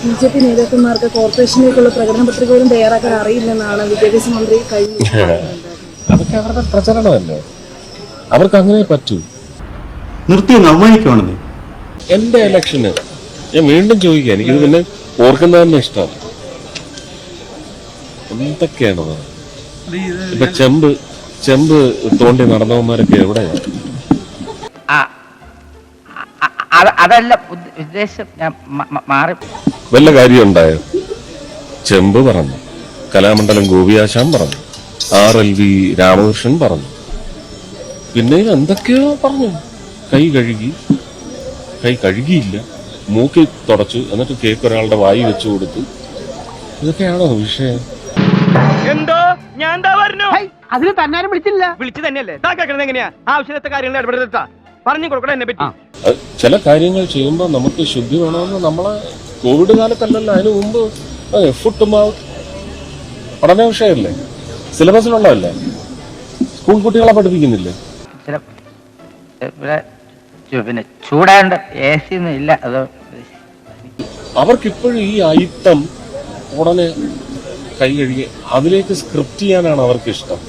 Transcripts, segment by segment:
BJP നേതാക്കന്മാർക്ക് കോർപ്പറേഷനിലേക്കുള്ള പ്രകടന പത്രിക പോലും തയ്യാറാക്കാൻ അറിയില്ലെന്നാണ് വിദ്യാഭ്യാസ മന്ത്രി കഴിഞ്ഞു. അതൊക്കെ അവരുടെ പ്രചരണമല്ലേ, അവർക്ക് അങ്ങനെ പറ്റൂ. നിർത്തി അവമാനിക്കുവാണെന്ന്. എന്റെ ഇലക്ഷന് ഞാൻ വീണ്ടും ചോദിക്കുക, എനിക്കിത് പിന്നെ ഓർക്കുന്നത് തന്നെ ഇഷ്ടമാണ്. എന്തൊക്കെയാണ് ഇപ്പൊ ചെമ്പ് തോണ്ടി നടന്നവന്മാരൊക്കെ എവിടെയാണ്? അതല്ല ഉദ്ദേശം, ഞാൻ മാറി. വല്ല കാര്യം ഉണ്ടായോ? ചെമ്പ് പറഞ്ഞു, കലാമണ്ഡലം ഗോപിയാശാൻ പറഞ്ഞു, RLV രാമകൃഷ്ണൻ പറഞ്ഞു, പിന്നെ എന്തൊക്കെയോ പറഞ്ഞു. കൈ കഴുകിയില്ല, മൂക്കി തുടച്ചു, എന്നിട്ട് കേക്ക് ഒരാളുടെ വായി വെച്ചു കൊടുത്തു. ഇതൊക്കെയാണോ വിഷയം? എന്തോ ഞാൻ എന്താ പറഞ്ഞു? അതിന് തന്നാരും വിളിച്ചില്ല. വിളിച്ചു തന്നെയല്ലേ താ കേൾക്കണത്? എങ്ങനെയാ ആവശ്യത്തെ കാര്യങ്ങൾ ഇടപെടുത്താ പറഞ്ഞു കൊടുക്കണം എന്നെ പറ്റി. ചില കാര്യങ്ങൾ ചെയ്യുമ്പോൾ നമുക്ക് ശുദ്ധി വേണമെന്ന് നമ്മളെ കോവിഡ് കാലത്തല്ലല്ലോ, അതിന് മുമ്പ് ഫുട്ട് മൗത്ത് പഠന വിഷയമല്ലേ, സിലബസിലുള്ളതല്ലേ, സ്കൂൾ കുട്ടികളെ പഠിപ്പിക്കുന്നില്ലേ? പിന്നെ ചൂടാണ്ട് AC ഒന്നും ഇല്ല. അത് അവർക്കിപ്പോഴും ഈ അയിത്തം ഉടനെ കൈ കഴുകി അതിലേക്ക് സ്ക്രിപ്റ്റ് ചെയ്യാനാണ് അവർക്ക് ഇഷ്ടം.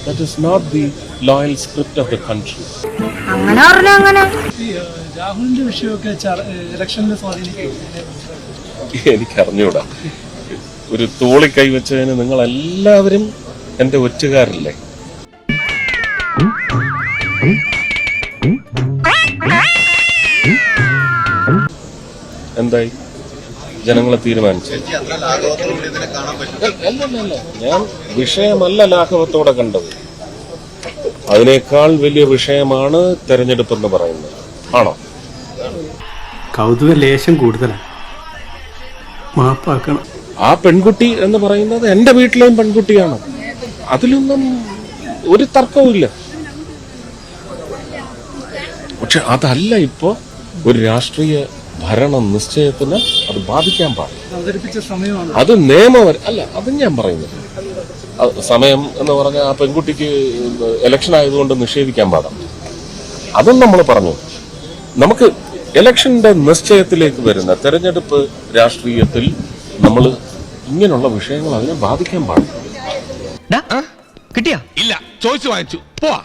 That is not the loyal script of the country. രാഹുലിന്റെ വിഷയമൊക്കെ ഇലക്ഷനിൽ സ്വാധീനിക്കും. എനിക്കറിഞ്ഞൂടാ. ഒരു തോളി കൈവച്ചതിന് നിങ്ങൾ എല്ലാവരും എന്റെ ഒറ്റുകാരല്ലേ? എന്തായി? ജനങ്ങളെ തീരുമാനിച്ചു. ഞാൻ വിഷയമല്ല ലാഘവത്തോടെ കണ്ടത്, അതിനേക്കാൾ വലിയ വിഷയമാണ് തെരഞ്ഞെടുപ്പ് എന്ന് പറയുന്നത്. ആണോ? കൗതുക ലേശം കൂടുതലാണ്, മാപ്പാക്കണം. ആ പെൺകുട്ടി എന്ന് പറയുന്നത് എന്റെ വീട്ടിലെയും പെൺകുട്ടിയാണ്, അതിലൊന്നും ഒരു തർക്കവുമില്ല. പക്ഷെ അതല്ല ഇപ്പോ ഒരു രാഷ്ട്രീയ ഭരണ നിശ്ചയത്തിന് അത് ബാധിക്കാൻ പാടില്ല. അത് നിയമപരം അല്ല, അതും ഞാൻ പറയുന്നത്. സമയം എന്ന് പറഞ്ഞാൽ ആ പെൺകുട്ടിക്ക് ഇലക്ഷൻ ആയതുകൊണ്ട് നിഷേധിക്കാൻ പാടില്ല, അതും നമ്മൾ പറഞ്ഞു. നമുക്ക് ഇലക്ഷന്റെ നിശ്ചയത്തിലേക്ക് വരുന്ന തെരഞ്ഞെടുപ്പ് രാഷ്ട്രീയത്തിൽ നമ്മൾ ഇങ്ങനെയുള്ള വിഷയങ്ങൾ അതിനെ ബാധിക്കാൻ പാടില്ല. കിട്ടിയാ? ഇല്ല, ചോദിച്ചു വാങ്ങിച്ചു. പോവാ.